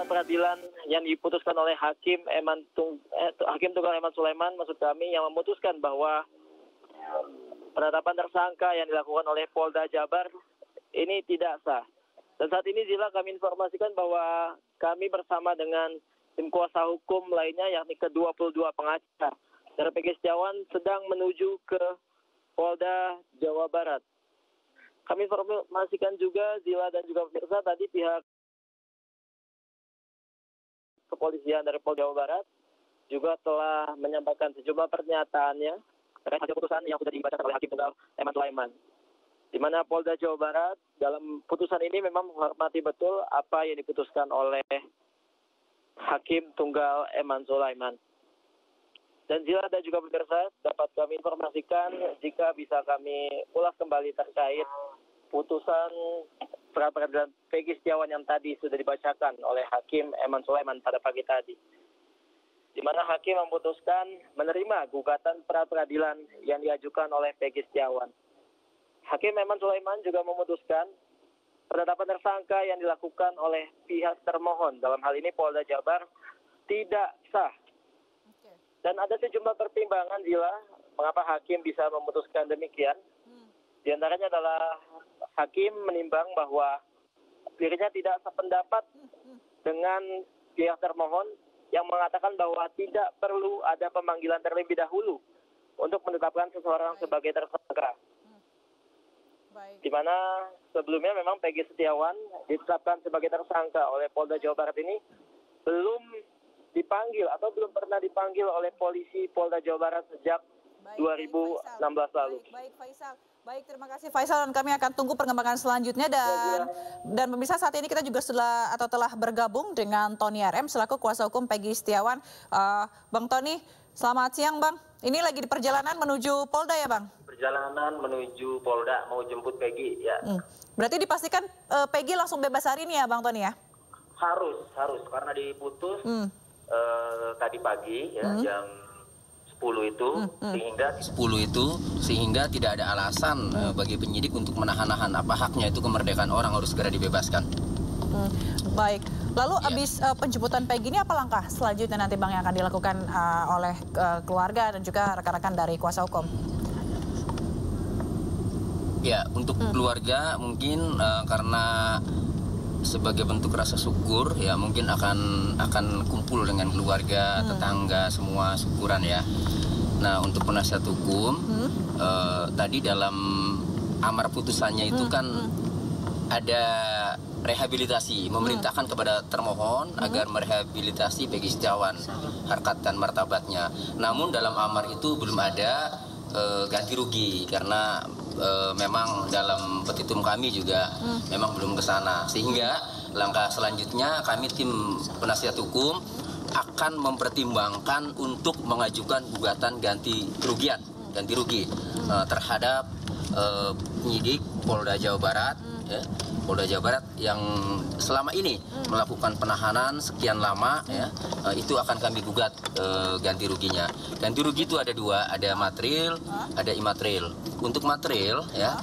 peradilan yang diputuskan oleh Hakim Tunggal Eman Sulaiman, maksud kami, yang memutuskan bahwa penetapan tersangka yang dilakukan oleh Polda Jabar ini tidak sah. Dan saat ini Zila, kami informasikan bahwa kami bersama dengan tim kuasa hukum lainnya, yakni ke-22 pengacara dari Peggy Setiawan, sedang menuju ke Polda Jawa Barat. Kami informasikan juga Zila dan juga pemirsa, tadi pihak kepolisian dari Polda Jawa Barat juga telah menyampaikan sejumlah pernyataannya terkait hasil putusan yang sudah dibacakan oleh Hakim Tunggal Eman Sulaiman. Di mana Polda Jawa Barat dalam putusan ini memang menghormati betul apa yang diputuskan oleh Hakim Tunggal Eman Sulaiman. Dan Zila dan juga pemirsa, dapat kami informasikan jika bisa kami ulas kembali terkait putusan pra peradilan Peggy Setiawan yang tadi sudah dibacakan oleh Hakim Eman Sulaiman pada pagi tadi. Di mana Hakim memutuskan menerima gugatan pra peradilan yang diajukan oleh Peggy Setiawan. Hakim Eman Sulaiman juga memutuskan penetapan tersangka yang dilakukan oleh pihak termohon, dalam hal ini Polda Jabar, tidak sah. Dan ada sejumlah pertimbangan, Zila, mengapa Hakim bisa memutuskan demikian. Di antaranya adalah Hakim menimbang bahwa dirinya tidak sependapat dengan pihak termohon yang mengatakan bahwa tidak perlu ada pemanggilan terlebih dahulu untuk menetapkan seseorang sebagai tersangka. Di mana sebelumnya memang Peggy Setiawan ditetapkan sebagai tersangka oleh Polda Jawa Barat ini belum dipanggil atau belum pernah dipanggil oleh polisi Polda Jawa Barat sejak 2016 lalu. Baik Faisal. Baik, terima kasih Faisal, dan kami akan tunggu perkembangan selanjutnya. Dan pemirsa, saat ini kita juga telah bergabung dengan Tony RM selaku kuasa hukum Peggy Setiawan. Bang Tony, selamat siang Bang. Ini lagi di perjalanan menuju Polda ya Bang? Perjalanan menuju Polda, mau jemput Peggy ya. Berarti dipastikan Peggy langsung bebas hari ini ya Bang Tony ya? Harus karena diputus tadi pagi ya, jam 10 itu sehingga tidak ada alasan bagi penyidik untuk menahan-nahan apa haknya itu kemerdekaan orang harus segera dibebaskan. Baik. Lalu abis penjemputan Peggy ini apa langkah selanjutnya nanti Bang yang akan dilakukan oleh keluarga dan juga rekan-rekan dari kuasa hukum? Ya, untuk keluarga mungkin karena sebagai bentuk rasa syukur ya mungkin akan kumpul dengan keluarga, tetangga, semua syukuran ya. Nah, untuk penasihat hukum tadi dalam amar putusannya itu kan ada rehabilitasi, memerintahkan kepada termohon agar merehabilitasi Peggy Setiawan harkat dan martabatnya. Namun dalam amar itu belum ada ganti rugi karena memang dalam petitum kami juga memang belum ke sana, sehingga langkah selanjutnya kami tim penasihat hukum akan mempertimbangkan untuk mengajukan gugatan ganti rugi terhadap penyidik Polda Jawa Barat ya, Polda Jawa Barat yang selama ini melakukan penahanan sekian lama ya, itu akan kami gugat ganti ruginya. Ganti rugi itu ada dua, ada material, ada imaterial. Untuk material ya,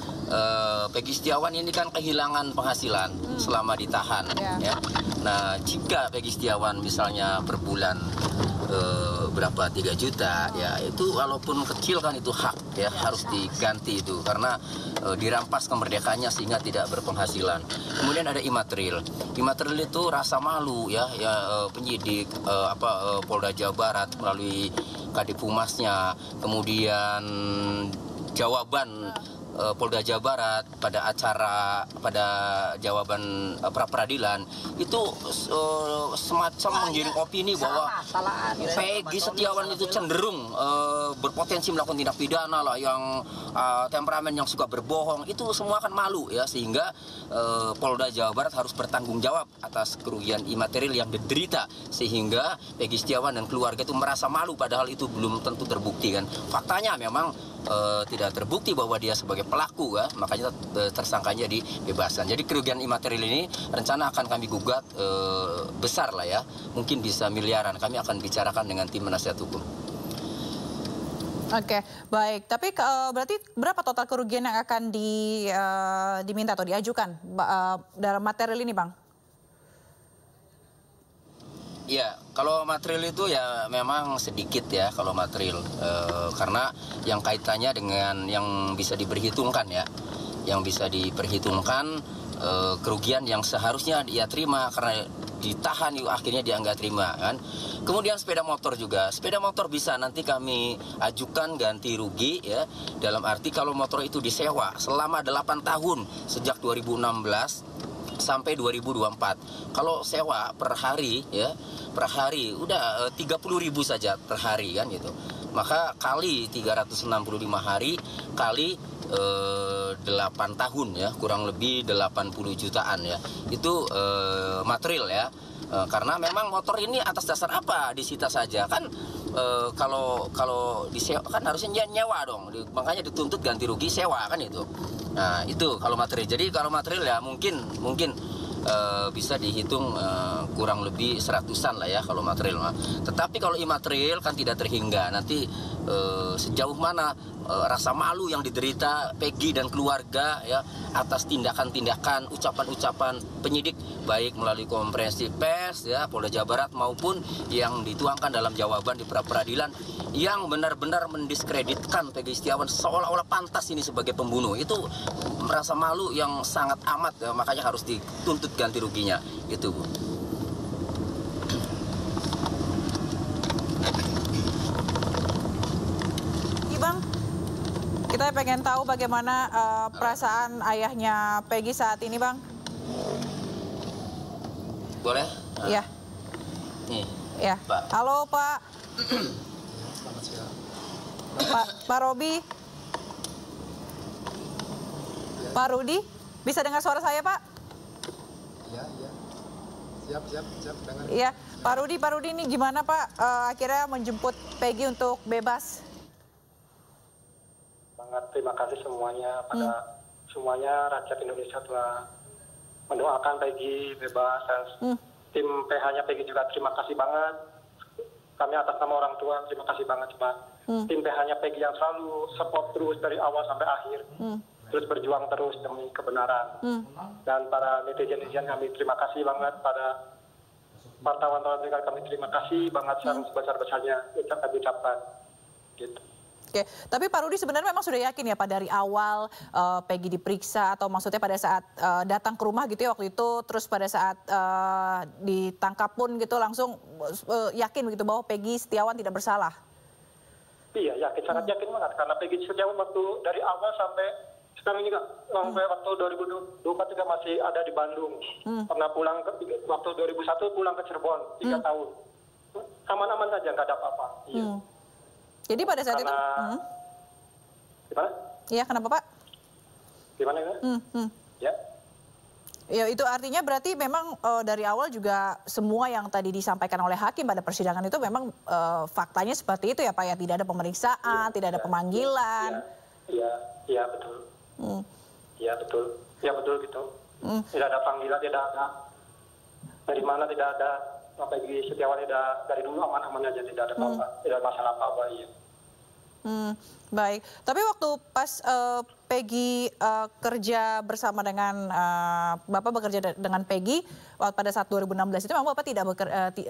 Peggy Setiawan ini kan kehilangan penghasilan selama ditahan ya. Nah, jika Peggy Setiawan misalnya per bulan berapa 3 juta ya, itu walaupun kecil kan itu hak ya, harus diganti itu karena dirampas kemerdekaannya sehingga tidak berpenghasilan. Kemudian ada imaterial. Imaterial itu rasa malu ya, penyidik Polda Jawa Barat melalui Kadif Humasnya, kemudian jawaban Polda Jawa Barat pada jawaban pra peradilan itu semacam menggiring opini bahwa Peggy Setiawan itu cenderung berpotensi melakukan tindak pidana lah, yang temperamen, yang suka berbohong, itu semua kan malu ya, sehingga Polda Jawa Barat harus bertanggung jawab atas kerugian imaterial yang diderita, sehingga Peggy Setiawan dan keluarga itu merasa malu padahal itu belum tentu terbukti kan. Faktanya memang tidak terbukti bahwa dia sebagai pelaku ya, makanya tersangkanya dibebaskan. Jadi kerugian imaterial ini rencana akan kami gugat besar lah ya, mungkin bisa miliaran. Kami akan bicarakan dengan tim penasihat hukum. Oke, baik. Tapi berarti berapa total kerugian yang akan diminta atau diajukan dalam material ini, Bang? Ya, kalau material itu ya memang sedikit ya kalau material, karena yang kaitannya dengan yang bisa diperhitungkan ya, yang bisa diperhitungkan kerugian yang seharusnya dia terima karena ditahan yuk akhirnya dia nggak terima kan. Kemudian sepeda motor juga, sepeda motor bisa nanti kami ajukan ganti rugi ya, dalam arti kalau motor itu disewa selama 8 tahun sejak 2016 sampai 2024. Kalau sewa per hari ya, per hari udah 30.000 saja per hari kan gitu. Maka kali 365 hari kali 8 tahun ya, kurang lebih 80 jutaan ya. Itu material ya. Karena memang motor ini atas dasar apa disita saja kan, kalau disewa kan harusnya nyewa dong, makanya dituntut ganti rugi sewa kan itu. Nah itu kalau material. Jadi kalau material ya mungkin bisa dihitung kurang lebih 100-an lah ya kalau material. Tetapi kalau imaterial kan tidak terhingga. Nanti sejauh mana rasa malu yang diderita Peggy dan keluarga ya atas tindakan-tindakan, ucapan-ucapan penyidik baik melalui konferensi pers ya Polda Jawa Barat maupun yang dituangkan dalam jawaban di pra-peradilan yang benar-benar mendiskreditkan Peggy Setiawan seolah-olah pantas ini sebagai pembunuh. Itu merasa malu yang sangat amat ya, makanya harus dituntut ganti ruginya itu, Bu. Bang, kita pengen tahu bagaimana perasaan ayahnya Peggy saat ini, Bang. Boleh? Iya. Nih. Ya. Pak. Halo, Pak. Selamat siang. Pak Robi. Pak Rudi, bisa dengar suara saya, Pak? Iya, iya. Siap, dengar. Iya, Pak Rudi ini gimana, Pak? Akhirnya menjemput Peggy untuk bebas. Sangat terima kasih semuanya pada semuanya rakyat Indonesia telah mendoakan Peggy bebas dan tim PH-nya Peggy juga terima kasih banget. Kami atas nama orang tua terima kasih banget Pak. Tim PH-nya Peggy yang selalu support terus dari awal sampai akhir. Terus berjuang terus demi kebenaran. Dan para netizen kami terima kasih banget, pada wartawan kami terima kasih banget yang sebesar-besarnya kami ucapkan. Gitu. Oke, tapi Pak Rudi sebenarnya memang sudah yakin ya Pak dari awal Peggy diperiksa atau maksudnya pada saat datang ke rumah gitu ya waktu itu, terus pada saat ditangkap pun gitu langsung yakin begitu bahwa Peggy Setiawan tidak bersalah? Iya, yakin, sangat yakin banget karena Peggy Setiawan waktu dari awal sampai sekarang ini Kak, sampai waktu 2024 juga masih ada di Bandung. Pernah pulang waktu 2001 pulang ke Cirebon 3 tahun. Aman-aman saja, nggak ada apa-apa. Iya. Jadi pada saat itu, gimana? Iya, kenapa Pak? Gimana ya? Ya. Ya itu artinya berarti memang dari awal juga semua yang tadi disampaikan oleh hakim pada persidangan itu memang faktanya seperti itu ya Pak ya, tidak ada pemeriksaan, tidak ada pemanggilan. Iya betul. Iya betul. Iya betul gitu. Tidak ada panggilan, tidak ada dari mana, tidak ada Peggy Setiawan, tidak dari dulu aman-aman aja, tidak ada apa-apa, tidak ada masalah apa-apa. Iya. Baik, tapi waktu pas Peggy kerja bersama dengan Bapak bekerja dengan Peggy pada saat 2016 itu memang Bapak tidak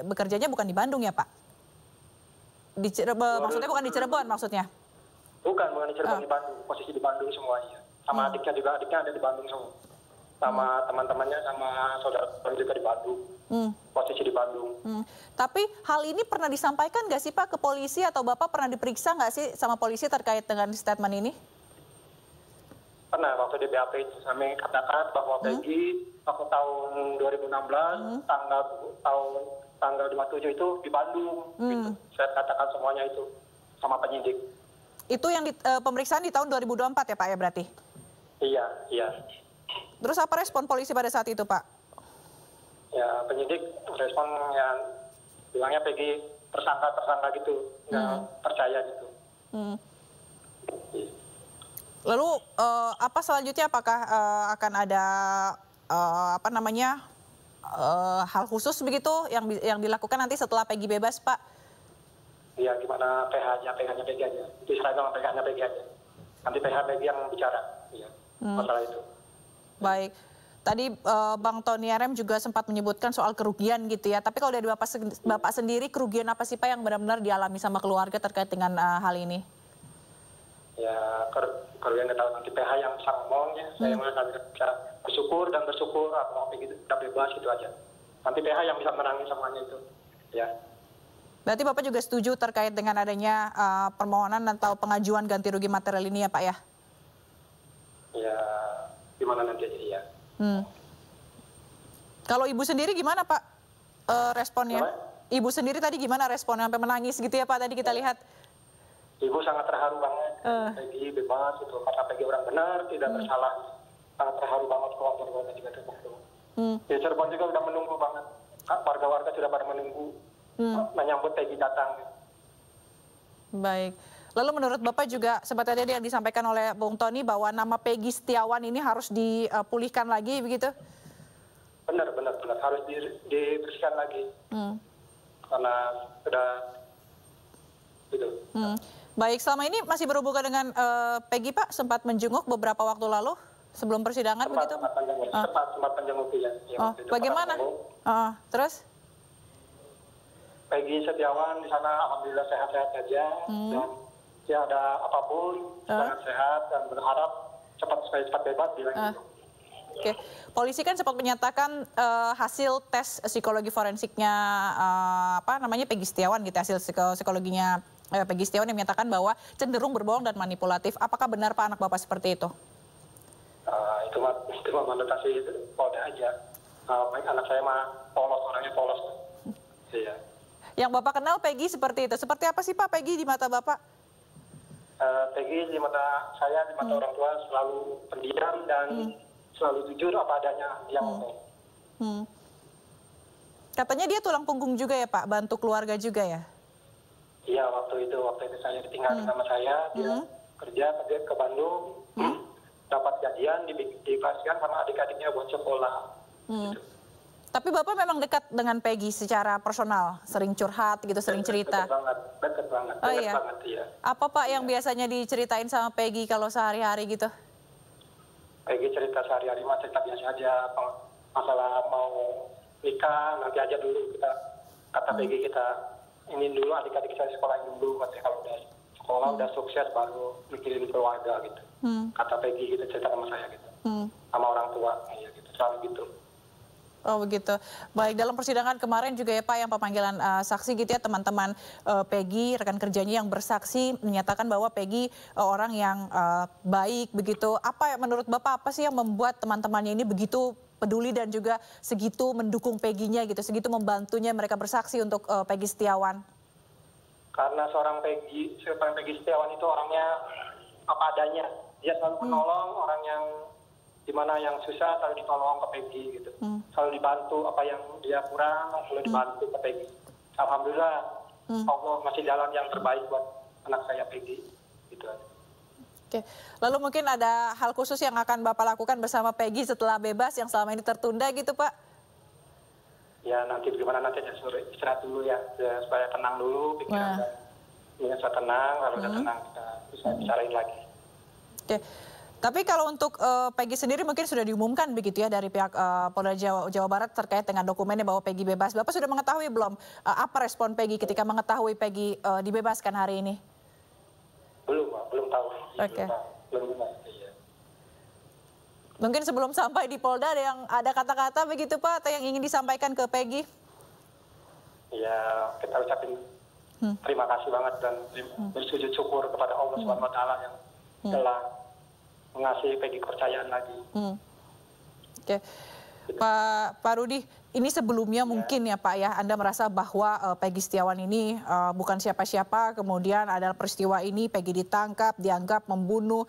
bekerjanya bukan di Bandung ya Pak? Di maksudnya bukan di Cirebon maksudnya? Bukan di Cirebon, di Bandung, posisi di Bandung semuanya. Sama adiknya juga, adiknya ada di Bandung semua. Sama teman-temannya, sama saudara juga di Bandung. Posisi di Bandung. Tapi hal ini pernah disampaikan nggak sih Pak ke polisi atau Bapak pernah diperiksa nggak sih sama polisi terkait dengan statement ini? Pernah, waktu di BAP itu kami katakan bahwa Peggy waktu tahun 2016 tanggal 27 itu di Bandung. Gitu. Saya katakan semuanya itu sama penyidik. Itu yang pemeriksaan di tahun 2024 ya Pak ya berarti? Iya. Terus apa respon polisi pada saat itu Pak? Ya penyidik respon yang bilangnya Peggy tersangka gitu, nggak percaya gitu. Lalu apa selanjutnya? Apakah akan ada hal khusus begitu yang dilakukan nanti setelah Peggy bebas Pak? Iya, gimana PH-nya Peggy aja. Diserahkan sama PH-nya Peggy aja. Nanti PH Peggy yang bicara, iya, masalah itu. Baik. Tadi Bang Tony RM juga sempat menyebutkan soal kerugian gitu ya. Tapi kalau dari Bapak sendiri, kerugian apa sih Pak yang benar-benar dialami sama keluarga terkait dengan hal ini? Ya, kerugian kita nanti PH yang bisa ngomong ya. Saya bisa bersyukur dan bersyukur apa gitu, udah bebas gitu aja. Nanti PH yang bisa menangin semuanya itu. Ya. Berarti Bapak juga setuju terkait dengan adanya permohonan atau pengajuan ganti rugi material ini ya Pak ya? Ya, gimana nanti aja ya. Kalau Ibu sendiri gimana Pak responnya? Apa? Ibu sendiri tadi gimana responnya sampai menangis gitu ya Pak tadi kita lihat? Ibu sangat terharu banget. Peggy bebas itu karena Peggy orang benar, tidak bersalah. Sangat terharu banget keluarga juga terbantu. Di Cirebon juga udah menunggu banget. Warga-warga sudah pada menunggu menyambut Peggy datang. Baik. Lalu menurut Bapak juga seperti tadi yang disampaikan oleh Bung Tony bahwa nama Peggy Setiawan ini harus dipulihkan lagi begitu? Benar harus dibersihkan lagi. Karena sudah gitu. Baik, selama ini masih berhubungan dengan Peggy Pak, sempat menjenguk beberapa waktu lalu sebelum persidangan begitu? Sempat menjenguk ya. Bagaimana? Terus? Peggy Setiawan di sana alhamdulillah sehat-sehat saja dan ya ada apapun sangat sehat dan berharap cepat bebas bilang gitu. Oke, polisi kan sempat menyatakan hasil tes psikologi forensiknya Peggy Setiawan gitu, hasil psikologinya Peggy Setiawan yang menyatakan bahwa cenderung berbohong dan manipulatif. Apakah benar Pak anak Bapak seperti itu? Itu mah manutasi Polda aja. Anak saya mah orangnya polos. Iya. Yang Bapak kenal Peggy seperti itu. Seperti apa sih Pak Peggy di mata Bapak? Peggy di mata saya, di mata orang tua selalu pendiam dan selalu jujur apa adanya dia ngomong. Katanya dia tulang punggung juga ya Pak, bantu keluarga juga ya? Iya, waktu itu saya ditinggalkan sama saya, dia kerja ke Bandung, dapat gajian, dikasihkan sama adik-adiknya buat sekolah. Gitu. Tapi Bapak memang dekat dengan Peggy secara personal, sering curhat gitu, sering cerita? Dekat banget, iya. Apa Pak yang biasanya diceritain sama Peggy kalau sehari-hari gitu? Peggy cerita sehari-hari mah cerita biasa aja, masalah mau nikah, nanti aja dulu kata Peggy kita ini dulu adik-adik saya sekolahin dulu, katanya kalau udah sekolah udah sukses baru mikirin keluarga gitu. Kata Peggy gitu cerita sama saya gitu, sama orang tua, ya gitu, selalu gitu. Oh begitu. Baik, dalam persidangan kemarin juga ya Pak yang pemanggilan saksi gitu ya, teman-teman Peggy, rekan kerjanya yang bersaksi menyatakan bahwa Peggy orang yang baik begitu. Apa menurut Bapak apa sih yang membuat teman-temannya ini begitu peduli dan juga segitu mendukung Peggy-nya gitu, segitu membantunya mereka bersaksi untuk Peggy Setiawan? Karena seorang Peggy Setiawan itu orangnya apa adanya. Dia selalu menolong orang yang dimana yang susah selalu ditolong ke Peggy gitu. Selalu dibantu apa yang dia kurang selalu dibantu ke Peggy. Alhamdulillah Allah masih jalan yang terbaik buat anak saya Peggy gitu. Oke. Lalu mungkin ada hal khusus yang akan Bapak lakukan bersama Peggy setelah bebas yang selama ini tertunda gitu Pak? Ya nanti gimana nanti sore istirahat dulu ya supaya tenang dulu pikiran saya tenang, kalau udah tenang kita bisa bicarain lagi. Oke. Tapi kalau untuk Peggy sendiri mungkin sudah diumumkan begitu ya dari pihak Polda Jawa Barat terkait dengan dokumennya bahwa Peggy bebas. Bapak sudah mengetahui belum apa respon Peggy ketika mengetahui Peggy dibebaskan hari ini? Belum tahu. Oke. Belum tahu. Iya. Mungkin sebelum sampai di Polda ada kata-kata begitu Pak atau yang ingin disampaikan ke Peggy? Ya kita ucapin terima kasih banget dan bersujud syukur kepada Allah SWT yang telah mengasihi Peggy kepercayaan lagi. Oke. Pak Rudi, ini sebelumnya mungkin ya Pak ya, Anda merasa bahwa Peggy Setiawan ini bukan siapa-siapa, kemudian ada peristiwa ini Peggy ditangkap, dianggap membunuh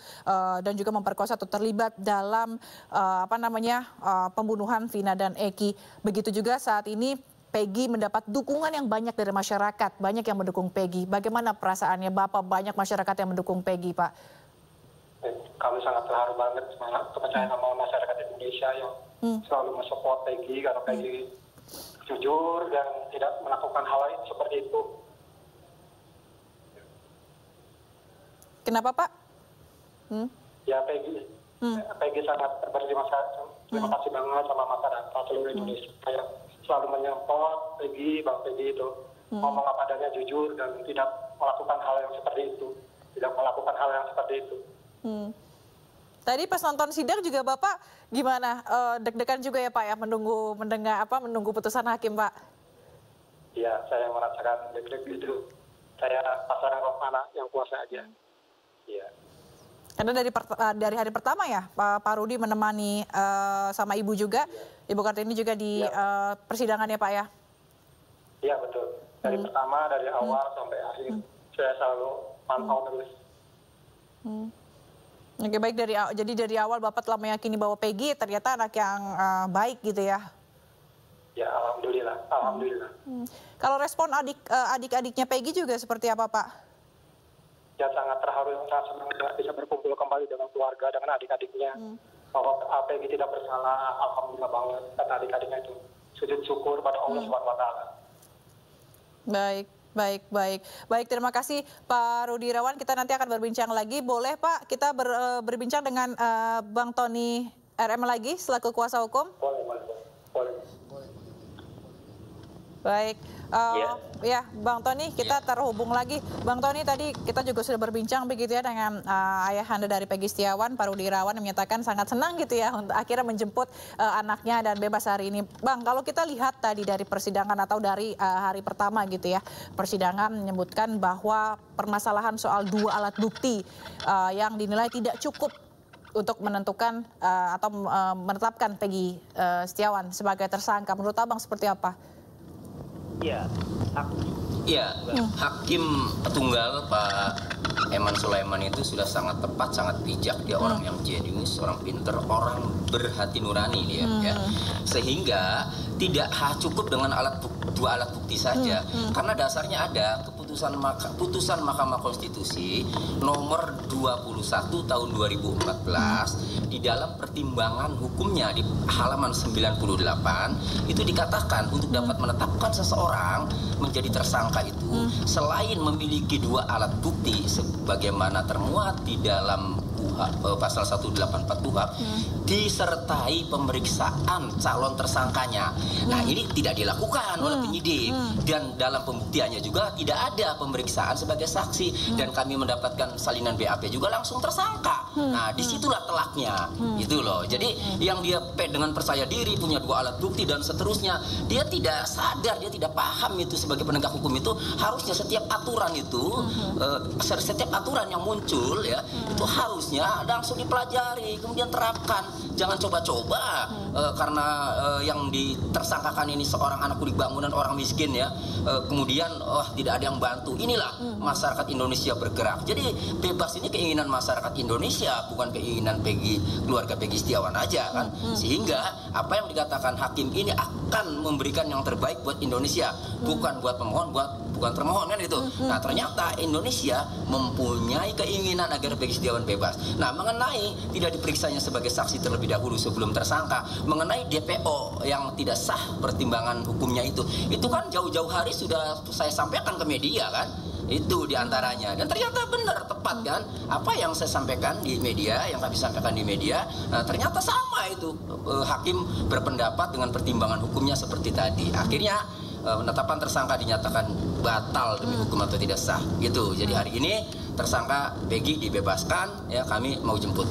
dan juga memperkosa atau terlibat dalam pembunuhan Vina dan Eki. Begitu juga saat ini Peggy mendapat dukungan yang banyak dari masyarakat, banyak yang mendukung Peggy. Bagaimana perasaannya Bapak, banyak masyarakat yang mendukung Peggy Pak? Kami sangat terharu banget kepercayaan sama masyarakat Indonesia yang selalu mensupport Peggy karena Peggy jujur dan tidak melakukan hal lain seperti itu. Kenapa Pak? Ya Peggy Peggy sangat berterima kasih banget sama masyarakat seluruh Indonesia. Kayak selalu menyempot Bang Peggy itu ngomong apa adanya, jujur, dan tidak melakukan hal yang seperti itu. Tadi pas nonton sidang juga Bapak gimana? Deg-degan juga ya Pak ya menunggu putusan hakim Pak? Iya, saya merasakan deg-deg itu. Saya pasaran anak yang kuasa aja. Iya. Karena dari hari pertama ya Pak Rudi menemani sama Ibu juga, Ibu Kartini juga di persidangan ya Pak ya? Iya betul. Dari pertama, dari awal sampai akhir, saya selalu pantau terus. Oke, baik, jadi dari awal Bapak telah meyakini bahwa Peggy ternyata anak yang baik gitu ya? Ya, alhamdulillah. Kalau respon adik-adiknya Peggy juga seperti apa Pak? Ya sangat terharu, sangat senang bisa berkumpul kembali dengan keluarga, dengan adik-adiknya. Bahwa Peggy tidak bersalah, alhamdulillah banget. Kata adik-adiknya itu sujud syukur pada Allah SWT. Baik, terima kasih Pak Rudi Irawan. Kita nanti akan berbincang lagi. Boleh Pak kita berbincang dengan Bang Tony RM lagi selaku kuasa hukum? Boleh. Baik, ya Bang Tony, kita terhubung lagi. Bang Tony, tadi kita juga sudah berbincang begitu ya dengan ayahanda dari Peggy Setiawan, Pak Rudi Irawan, yang menyatakan sangat senang gitu ya untuk akhirnya menjemput anaknya dan bebas hari ini. Bang, kalau kita lihat tadi dari persidangan atau dari hari pertama gitu ya, persidangan menyebutkan bahwa permasalahan soal 2 alat bukti yang dinilai tidak cukup untuk menentukan atau menetapkan Peggy Setiawan sebagai tersangka. Menurut Abang seperti apa? Hakim tunggal Pak Eman Sulaiman itu sudah sangat tepat, sangat bijak. Dia orang yang jenius, orang pinter, orang berhati nurani dia. Ya. Sehingga tidak cukup dengan 2 alat bukti saja, karena dasarnya ada putusan Mahkamah Konstitusi nomor 21 tahun 2014 di dalam pertimbangan hukumnya di halaman 98 itu dikatakan untuk dapat menetapkan seseorang menjadi tersangka itu selain memiliki 2 alat bukti sebagaimana termuat di dalam pasal 184 KUHP disertai pemeriksaan calon tersangkanya. Nah, ini tidak dilakukan oleh penyidik dan dalam pembuktiannya juga tidak ada pemeriksaan sebagai saksi dan kami mendapatkan salinan BAP juga langsung tersangka. Nah, disitulah telaknya. Itu loh. Jadi yang dia dengan percaya diri punya 2 alat bukti dan seterusnya, dia tidak sadar, dia tidak paham itu sebagai penegak hukum itu harusnya setiap aturan itu setiap aturan yang muncul ya itu harusnya langsung dipelajari, kemudian terapkan. Jangan coba-coba karena yang ditersangkakan ini seorang anak kulit bangunan, orang miskin ya, kemudian tidak ada yang bantu. Inilah masyarakat Indonesia bergerak. Jadi bebas ini keinginan masyarakat Indonesia, bukan keinginan keluarga Peggy Setiawan aja kan. Sehingga apa yang dikatakan hakim ini akan memberikan yang terbaik buat Indonesia, bukan buat pemohon, bukan termohon kan itu. Nah, ternyata Indonesia mempunyai keinginan agar Peggy Setiawan bebas. Nah, mengenai tidak diperiksanya sebagai saksi terlebih dahulu sebelum tersangka, mengenai DPO yang tidak sah pertimbangan hukumnya itu kan jauh-jauh hari sudah saya sampaikan ke media kan. Itu diantaranya, dan ternyata benar, tepat kan apa yang saya sampaikan di media, yang kami sampaikan di media. Nah, ternyata sama itu, hakim berpendapat dengan pertimbangan hukumnya seperti tadi. Akhirnya penetapan tersangka dinyatakan batal demi hukum atau tidak sah gitu. Jadi hari ini tersangka Peggy dibebaskan, ya kami mau jemput.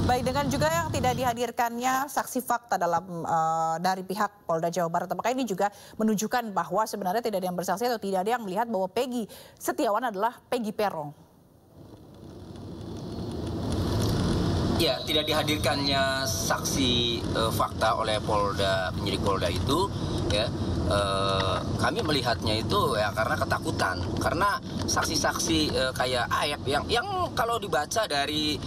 Baik, dengan juga yang tidak dihadirkannya saksi fakta dalam dari pihak Polda Jawa Barat, apakah ini juga menunjukkan bahwa sebenarnya tidak ada yang bersaksi atau tidak ada yang melihat bahwa Peggy Setiawan adalah Peggy Peron? Ya, tidak dihadirkannya saksi fakta oleh penyidik Polda itu, ya kami melihatnya itu ya karena ketakutan, karena saksi-saksi kayak Ayep yang kalau dibaca dari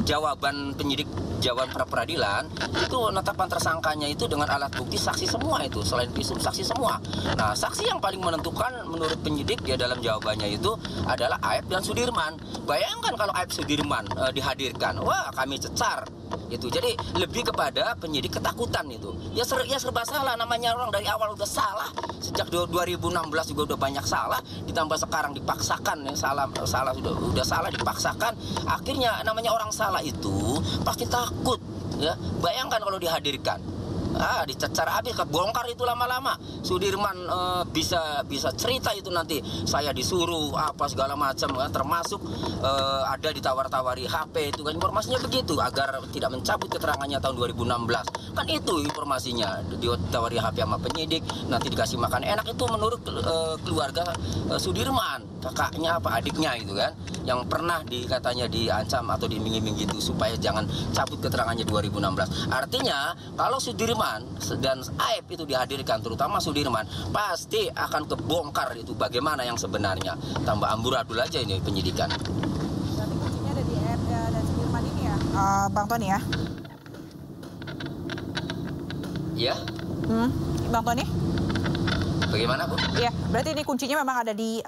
jawaban penyidik, jawaban pra-peradilan itu penetapan tersangkanya itu dengan alat bukti saksi semua itu, selain visum saksi semua. Nah, saksi yang paling menentukan menurut penyidik ya dalam jawabannya itu adalah Ayep dan Sudirman. Bayangkan kalau Ayep Sudirman dihadirkan, wah kami cecar itu. Jadi lebih kepada penyidik ketakutan itu. Ya serba salah, namanya orang dari awal udah salah. Sejak 2016 juga udah banyak salah, ditambah sekarang dipaksakan ya, salah sudah salah dipaksakan. Akhirnya namanya orang salah itu pasti takut ya. Bayangkan kalau dihadirkan, dicecar habis, kebongkar itu lama-lama. Sudirman bisa cerita itu nanti saya disuruh apa segala macam, termasuk ada ditawar-tawari HP itu kan, informasinya begitu agar tidak mencabut keterangannya tahun 2016 kan, itu informasinya ditawari HP sama penyidik, nanti dikasih makan enak. Itu menurut keluarga Sudirman, kakaknya apa adiknya itu kan, yang pernah katanya diancam atau diiming-iming gitu supaya jangan cabut keterangannya 2016. Artinya kalau Sudirman dan Aib itu dihadirkan, terutama Sudirman, pasti akan kebongkar itu bagaimana yang sebenarnya. Tambah amburadul aja ini penyidikan. Berarti kuncinya ada di Aib dan Sudirman ini ya, Bang Tony ya? Ya. Bang Tony? Bagaimana, Bu? Iya, berarti ini kuncinya memang ada di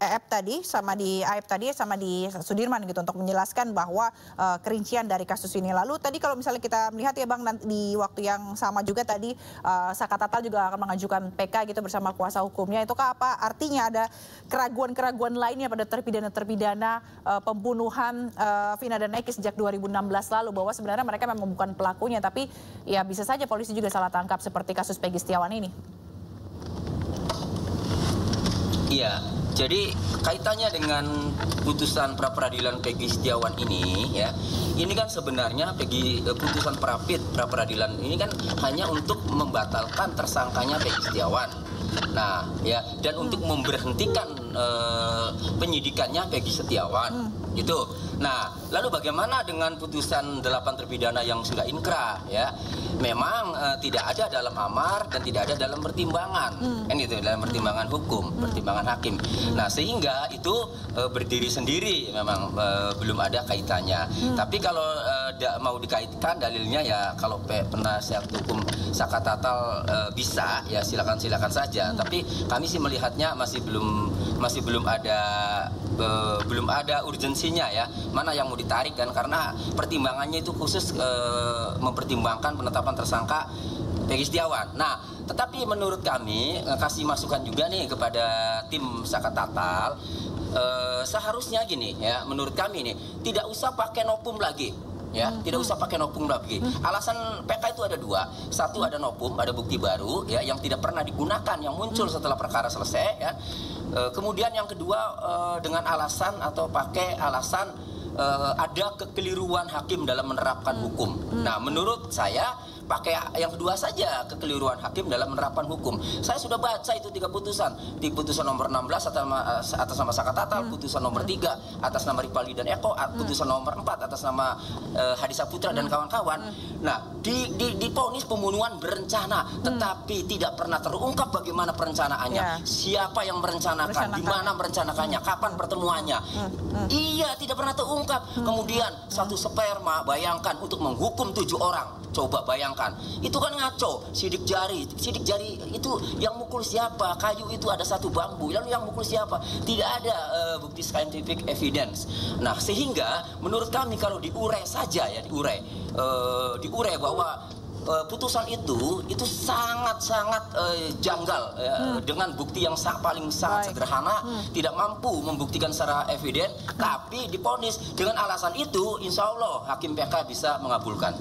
Aib tadi sama di Sudirman gitu, untuk menjelaskan bahwa kerincian dari kasus ini. Lalu tadi kalau misalnya kita melihat ya Bang, nanti di waktu yang sama juga tadi Saka Tatal juga akan mengajukan PK gitu bersama kuasa hukumnya. Itu apa artinya ada keraguan-keraguan lainnya pada terpidana pembunuhan Vina dan Eki sejak 2016 lalu, bahwa sebenarnya mereka memang bukan pelakunya, tapi ya bisa saja polisi juga salah tangkap seperti kasus Peggy Setiawan ini. Iya, jadi kaitannya dengan putusan pra-peradilan Peggy Setiawan ini ya, ini kan sebenarnya putusan pra-peradilan ini kan hanya untuk membatalkan tersangkanya Peggy Setiawan. Nah, ya, dan untuk memberhentikan penyidikannya Peggy Setiawan gitu. Nah, lalu bagaimana dengan putusan 8 terpidana yang sudah inkrah ya? Memang tidak ada dalam amar dan tidak ada dalam pertimbangan, kan itu dalam pertimbangan hukum, pertimbangan hakim. Nah, sehingga itu berdiri sendiri, memang belum ada kaitannya. Tapi kalau mau dikaitkan dalilnya ya, kalau penasihat hukum Saka Tatal bisa ya silakan saja. Tapi kami sih melihatnya masih belum ada urgensinya ya, mana yang mau ditarik kan, karena pertimbangannya itu khusus mempertimbangkan penetapan tersangka Peggy Setiawan. Nah, tetapi menurut kami kasih masukan juga nih kepada tim Saka Tatal, seharusnya gini ya, menurut kami nih tidak usah pakai nopum lagi. Ya, tidak usah pakai nopum lagi. Alasan PK itu ada dua. Satu, ada nopum, ada bukti baru ya yang tidak pernah digunakan, yang muncul setelah perkara selesai ya. Kemudian yang kedua, dengan alasan atau pakai alasan ada kekeliruan hakim dalam menerapkan hukum. Nah, menurut saya pakai yang kedua saja, kekeliruan hakim dalam menerapkan hukum. Saya sudah baca itu 3 putusan. Di putusan nomor 16 atas nama Saka Tatal, putusan nomor 3 atas nama Ripaldi dan Eko, putusan nomor 4 atas nama Hadi Saputra dan kawan-kawan. Nah, divonis pembunuhan berencana, tetapi tidak pernah terungkap bagaimana perencanaannya, siapa yang merencanakan, di mana merencanakannya, kapan pertemuannya. Iya, tidak pernah terungkap. Kemudian satu sperma, bayangkan, untuk menghukum 7 orang. Coba bayangkan, itu kan ngaco. Sidik jari itu yang mukul siapa? Kayu itu ada 1 bambu, lalu yang mukul siapa? Tidak ada bukti scientific evidence. Nah, sehingga menurut kami kalau diurai saja ya, diurai bahwa putusan itu sangat janggal dengan bukti yang paling sederhana, tidak mampu membuktikan secara eviden, tapi divonis dengan alasan itu, insya Allah hakim PK bisa mengabulkan.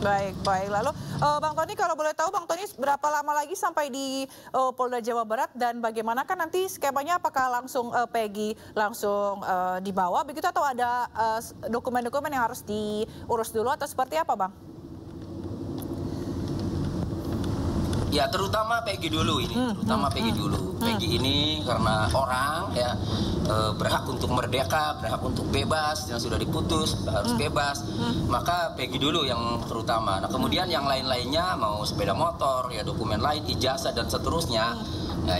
Baik. Lalu Bang Tony, kalau boleh tahu Bang Tony, berapa lama lagi sampai di Polda Jawa Barat, dan bagaimana kan nanti skemanya, apakah langsung Peggy langsung dibawa begitu, atau ada dokumen-dokumen yang harus diurus dulu, atau seperti apa Bang? Ya, terutama Peggy dulu ini, Peggy ini karena orang ya berhak untuk merdeka, berhak untuk bebas, yang sudah diputus harus bebas, maka Peggy dulu yang terutama. Nah, kemudian yang lain-lainnya, mau sepeda motor, ya dokumen lain, ijazah dan seterusnya,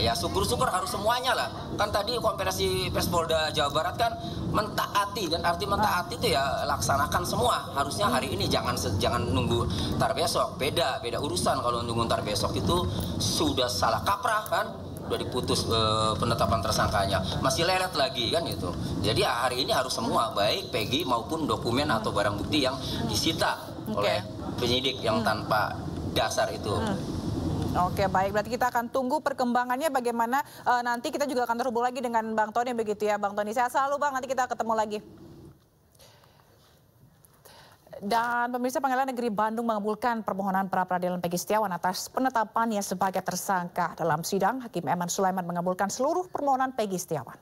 ya syukur-syukur harus semuanya lah. Kan tadi konferensi pers Polda Jawa Barat kan mentaati, dan arti mentaati itu ya laksanakan semua. Harusnya hari ini, jangan nunggu tar besok. Beda urusan kalau nunggu tar besok, itu sudah salah kaprah kan. udah diputus penetapan tersangkanya, masih lelet lagi kan gitu. Jadi hari ini harus semua, baik Peggy maupun dokumen atau barang bukti yang disita oleh penyidik yang tanpa dasar itu. Oke, baik. Berarti kita akan tunggu perkembangannya bagaimana. Nanti kita juga akan terhubung lagi dengan Bang Tony begitu ya, Bang Tony. Sehat selalu, Bang. Nanti kita ketemu lagi. Dan pemirsa, Pengadilan Negeri Bandung mengabulkan permohonan pra-peradilan Peggy Setiawan atas penetapannya sebagai tersangka. Dalam sidang, Hakim Eman Sulaiman mengabulkan seluruh permohonan Peggy Setiawan.